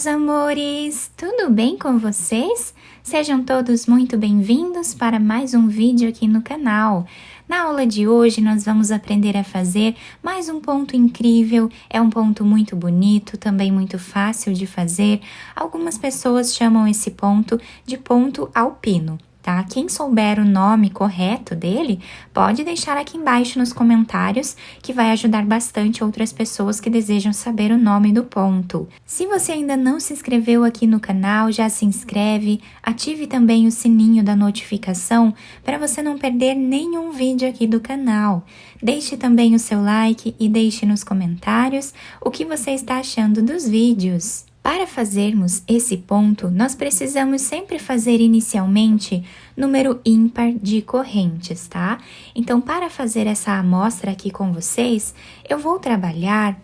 meus amores! Tudo bem com vocês? Sejam todos muito bem-vindos para mais um vídeo aqui no canal. Na aula de hoje, nós vamos aprender a fazer mais um ponto incrível. É um ponto muito bonito, também muito fácil de fazer. Algumas pessoas chamam esse ponto de ponto alpino. Tá? Quem souber o nome correto dele, pode deixar aqui embaixo nos comentários, que vai ajudar bastante outras pessoas que desejam saber o nome do ponto. Se você ainda não se inscreveu aqui no canal, já se inscreve, ative também o sininho da notificação para você não perder nenhum vídeo aqui do canal. Deixe também o seu like e deixe nos comentários o que você está achando dos vídeos. Para fazermos esse ponto, nós precisamos sempre fazer inicialmente número ímpar de correntes, tá? Então, para fazer essa amostra aqui com vocês, eu vou trabalhar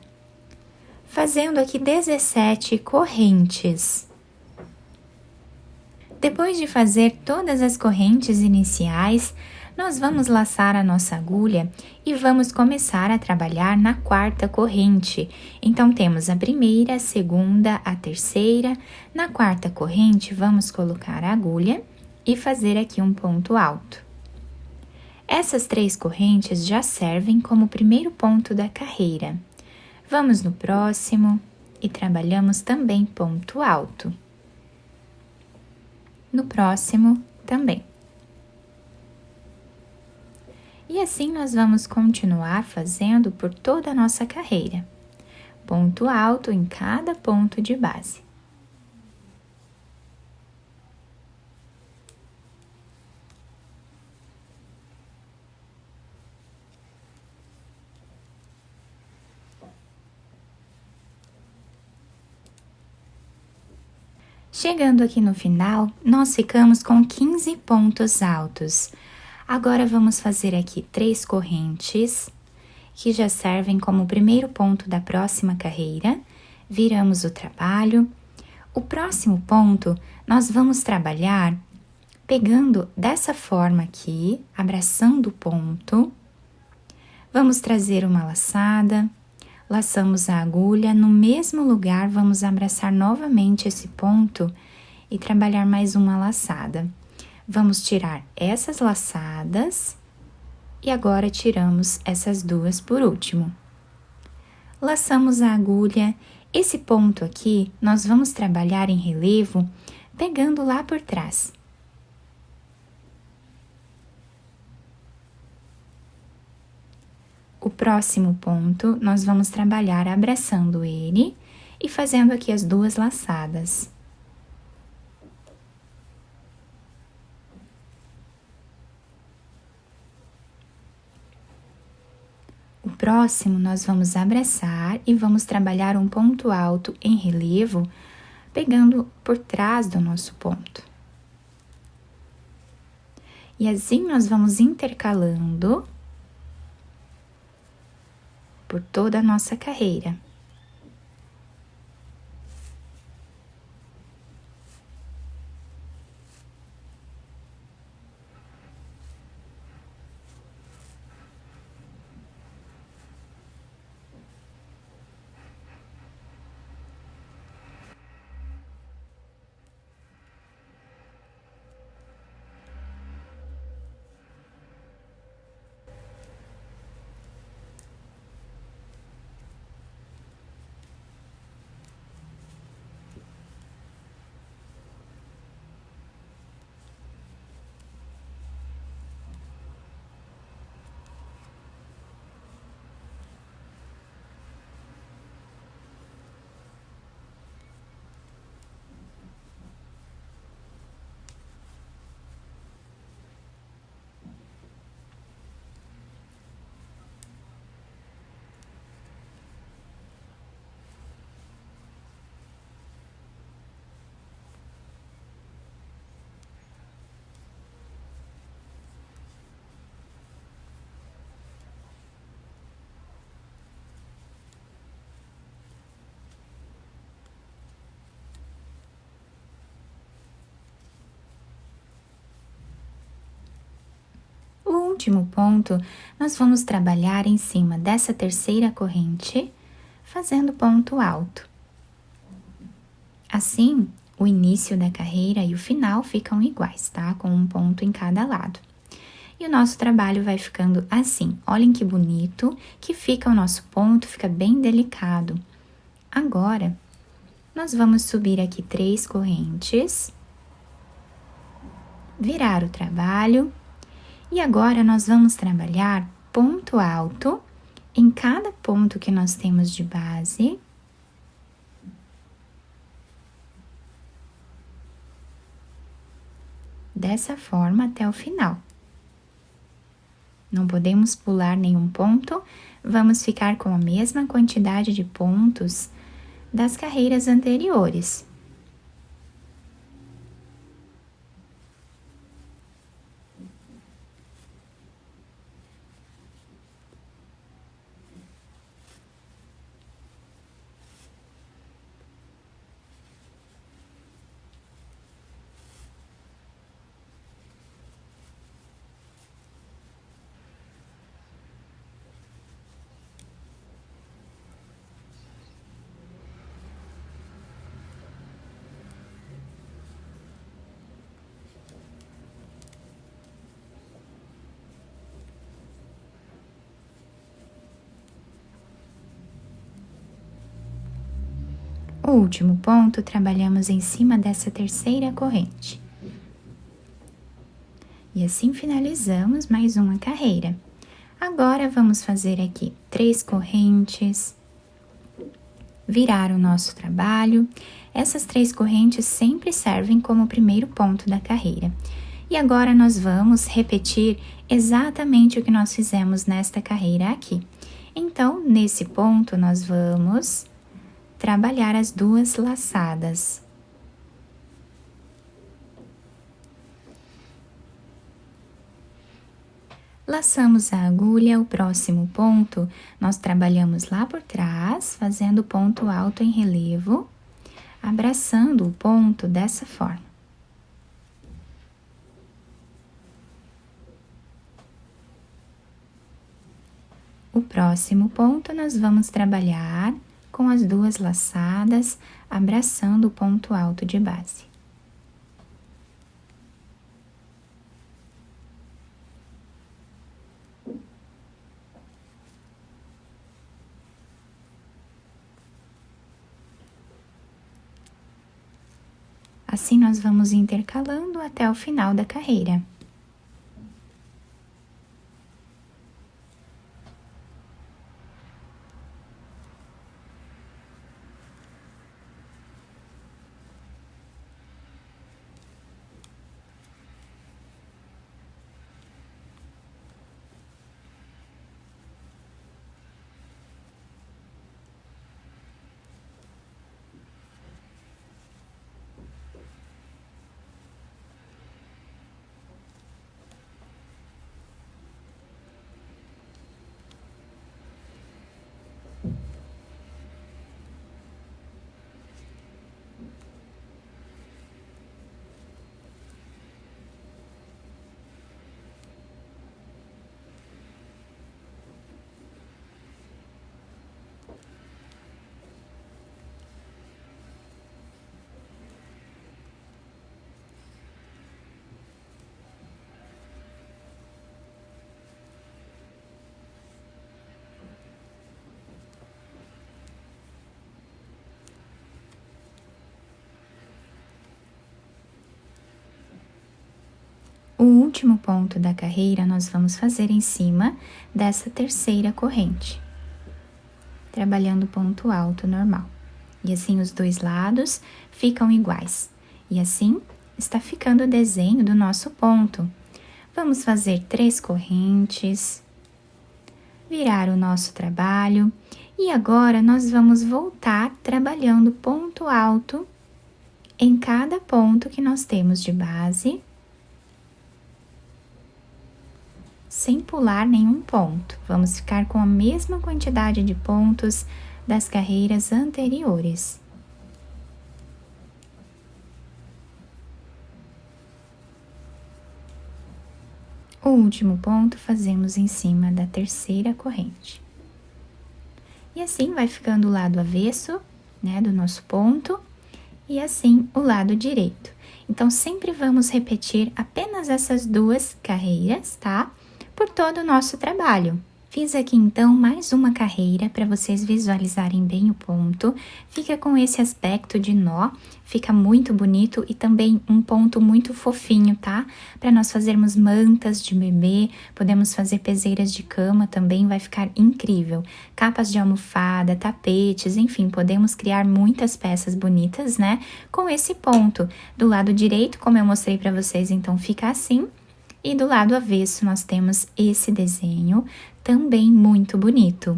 fazendo aqui 17 correntes. Depois de fazer todas as correntes iniciais, nós vamos laçar a nossa agulha e vamos começar a trabalhar na quarta corrente. Então, temos a primeira, a segunda, a terceira. Na quarta corrente, vamos colocar a agulha e fazer aqui um ponto alto. Essas 3 correntes já servem como primeiro ponto da carreira. Vamos no próximo e trabalhamos também ponto alto. No próximo, também. E assim nós vamos continuar fazendo por toda a nossa carreira. Ponto alto em cada ponto de base. Chegando aqui no final, nós ficamos com 15 pontos altos. Agora, vamos fazer aqui 3 correntes, que já servem como primeiro ponto da próxima carreira. Viramos o trabalho. O próximo ponto, nós vamos trabalhar pegando dessa forma aqui, abraçando o ponto. Vamos trazer uma laçada, laçamos a agulha, no mesmo lugar, vamos abraçar novamente esse ponto e trabalhar mais uma laçada. Vamos tirar essas laçadas e agora tiramos essas 2 por último. Laçamos a agulha. Esse ponto aqui, nós vamos trabalhar em relevo, pegando lá por trás. O próximo ponto, nós vamos trabalhar abraçando ele e fazendo aqui as 2 laçadas. O próximo, nós vamos abraçar e vamos trabalhar um ponto alto em relevo, pegando por trás do nosso ponto. E assim nós vamos intercalando por toda a nossa carreira. Último ponto, nós vamos trabalhar em cima dessa terceira corrente, fazendo ponto alto. Assim, o início da carreira e o final ficam iguais, tá? Com um ponto em cada lado. E o nosso trabalho vai ficando assim. Olhem que bonito que fica o nosso ponto, fica bem delicado. Agora, nós vamos subir aqui 3 correntes, virar o trabalho, e agora nós vamos trabalhar ponto alto em cada ponto que nós temos de base. Dessa forma até o final. Não podemos pular nenhum ponto, vamos ficar com a mesma quantidade de pontos das carreiras anteriores. O último ponto, trabalhamos em cima dessa terceira corrente. E assim finalizamos mais uma carreira. Agora, vamos fazer aqui 3 correntes, virar o nosso trabalho. Essas 3 correntes sempre servem como primeiro ponto da carreira. E agora, nós vamos repetir exatamente o que nós fizemos nesta carreira aqui. Então, nesse ponto, nós vamos trabalhar as 2 laçadas. Laçamos a agulha, o próximo ponto, nós trabalhamos lá por trás, fazendo ponto alto em relevo, abraçando o ponto dessa forma. O próximo ponto, nós vamos trabalhar com as 2 laçadas, abraçando o ponto alto de base. Assim, nós vamos intercalando até o final da carreira. O último ponto da carreira nós vamos fazer em cima dessa terceira corrente, trabalhando ponto alto normal. E assim os 2 lados ficam iguais. E assim está ficando o desenho do nosso ponto. Vamos fazer 3 correntes, virar o nosso trabalho. E agora nós vamos voltar trabalhando ponto alto em cada ponto que nós temos de base, sem pular nenhum ponto. Vamos ficar com a mesma quantidade de pontos das carreiras anteriores. O último ponto fazemos em cima da terceira corrente. E assim vai ficando o lado avesso, né, do nosso ponto. e assim o lado direito. Então, sempre vamos repetir apenas essas 2 carreiras, tá? Por todo o nosso trabalho. Fiz aqui então mais uma carreira para vocês visualizarem bem o ponto. Fica com esse aspecto de nó, fica muito bonito e também um ponto muito fofinho, tá? Para nós fazermos mantas de bebê, podemos fazer peseiras de cama também, vai ficar incrível. Capas de almofada, tapetes, enfim, podemos criar muitas peças bonitas, né? Com esse ponto. Do lado direito, como eu mostrei para vocês, então fica assim. E do lado avesso nós temos esse desenho, também muito bonito.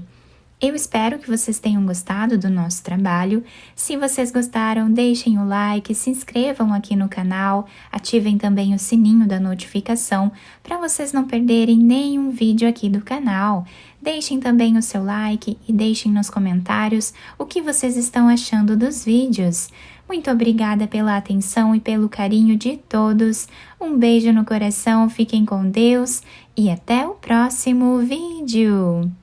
Eu espero que vocês tenham gostado do nosso trabalho. Se vocês gostaram, deixem o like, se inscrevam aqui no canal, ativem também o sininho da notificação para vocês não perderem nenhum vídeo aqui do canal. Deixem também o seu like e deixem nos comentários o que vocês estão achando dos vídeos. Muito obrigada pela atenção e pelo carinho de todos. Um beijo no coração, fiquem com Deus e até o próximo vídeo!